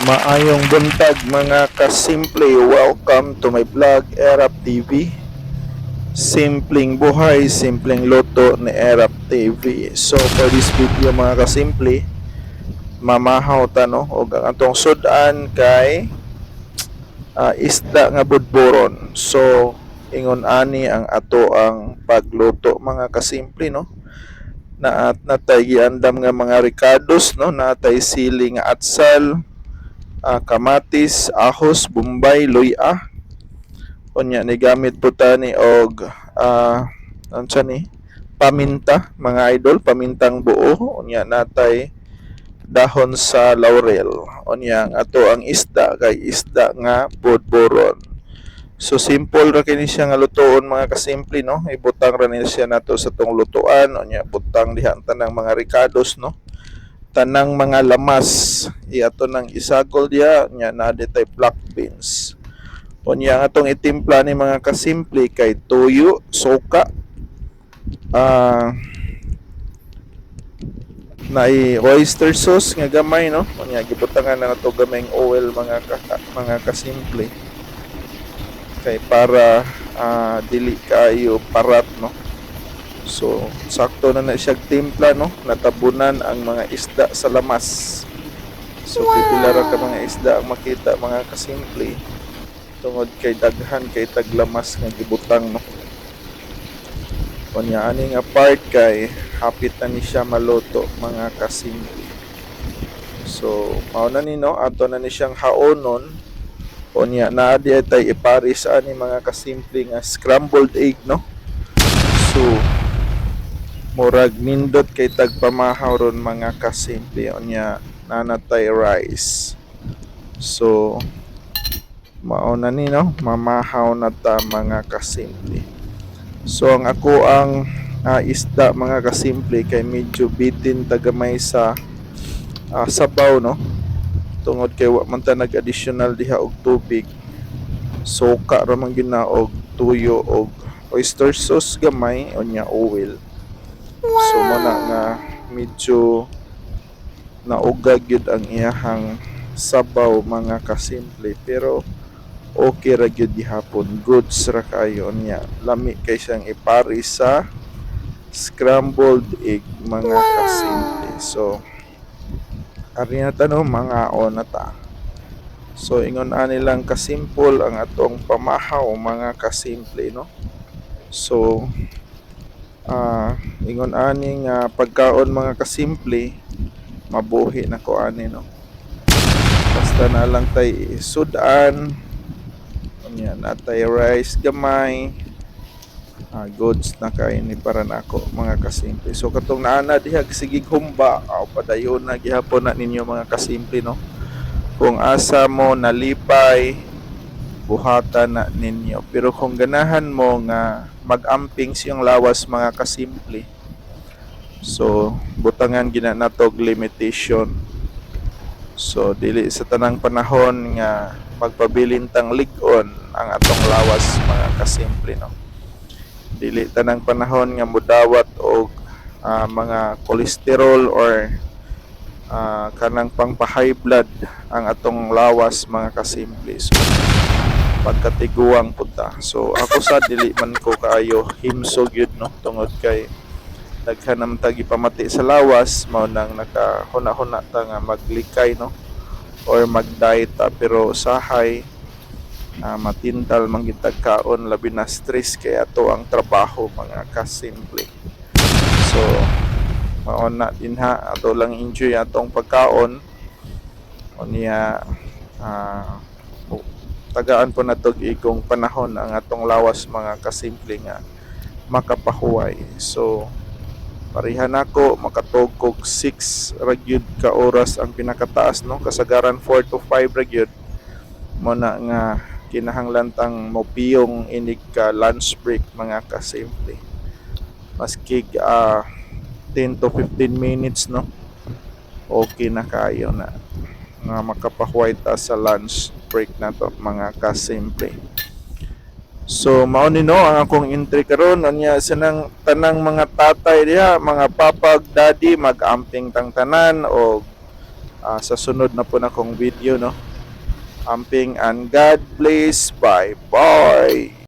Maayong buntag mga kasimple, welcome to my vlog Erap TV. Simpleng buhay, simpleng luto ni Erap TV. So for this video mga kasimple, mamahaw tano o ang atong sudan kay isda nga budburon. So ingon ani ang ato ang pagluto mga kasimple, no? Natay giandam nga mga ricados, no? Natay sili nga atsal, kamatis, ahos, bombay, luya. Unya ni gamit po tani og unsa ni paminta mga idol, pamintang buo. Unya natay dahon sa laurel. Unya ang ato ang isda kay isda nga budburon. So simple ra kini siya nga lutoon mga kasimple, no? Ibutang ra ni siya nato sa tong lutuan. Unya butang diha ang tanang mga ricados, no? Tanang mga lamas iato nang isagol diya nya na detay black beans. Unya atong itimpla ni mga kasimple kay tuyo, suka, naay oyster sauce nga gamay, no? Unya gibutangan na nato gamayng oil mga kasimple kay para dili kayo parat, no? So, sakto na siya timpla, no? Natabunan ang mga isda sa lamas. So, pipila ra ka mga isda ang makita mga kasimple. Tungod kay daghan kay taglamas nga gibutang, no? Kunya ani nga part kay hapit na ni siya maluto mga kasimple. So, mao na ni, no? Ato na ni siyang haonon. Kunya naa di tay iparis ani mga kasimple nga scrambled egg, no? So, murag nindot kay tagpamahaw ron mga kasimple. Unya nanatay rice. So mao na ni, no? Mamahaw na ta mga kasimple. So ang ako ang isda mga kasimple kay medyo bitin tagamay sa sabaw, no? Tungod kay wa man ta nag-additional diha og tubig. Suka ra man ginaog, tuyo og oyster sauce gamay, unya oil. So muna nga medyo naugag yun ang iyahang sabaw mga kasimple, pero okay ra gyud gihapon, goods ra kayo niya. Lami kay siyang ipari sa scrambled egg mga kasimple. So ari na tanong mga onata. So ingon ani lang kasimple ang atong pamahaw mga kasimple, no? So ingon ani nga pagkaon mga kasimple, mabuhi na ko ani, no? Basta na lang tay sudan, unya natay rice gamay, goods na kay ni para nako mga kasimple. So katong naana diha sigig humba, padayon na gihapon na ninyo mga kasimple, no? Kung asa mo nalipay, buhatan na ninyo. Pero kung ganahan mo nga mag-amping siyang lawas mga kasimple, so butangan gina natog limitation. So dili sa tanang panahon nga magpabilintang lig-on ang atong lawas mga kasimple, no? Dili tanang panahon nga mudawat og mga cholesterol or kanang pang-high blood ang atong lawas mga kasimple. So pagkatiguang punta. So ako sa dili man ko kaayo himsog yun, no? Tungod kay daghan nam tagi pamati sa lawas, mao nang nakahuna-huna ta nga maglikay, no? Or mag-diet ta, pero sahay matintal man gitag kaon, labi na stress kay ato ang trabaho mga kasimple. So mao na din ha, ato lang enjoy atong pagkaon. Unya tagaan po natog igong panahon ang atong lawas mga kasimple nga makapahuway. So parihan ako makatugkog 6 ragyud ka oras ang pinakataas, no? Kasagaran 4 to 5 ragyud mo na nga kinahanglan tang mopiyong inig ka lunch break mga kasimple. Maski 10 to 15 minutes, no? Okay na kayo na nga makapahuway ta sa lunch break na to mga kasimple. So mao ni, no, ang akong entry karon. Anya sanang tanang mga tatay diha, mga papag daddy, mag-amping tang tanan o sa sunod na po na kong video, no. Amping and God bless. Bye bye.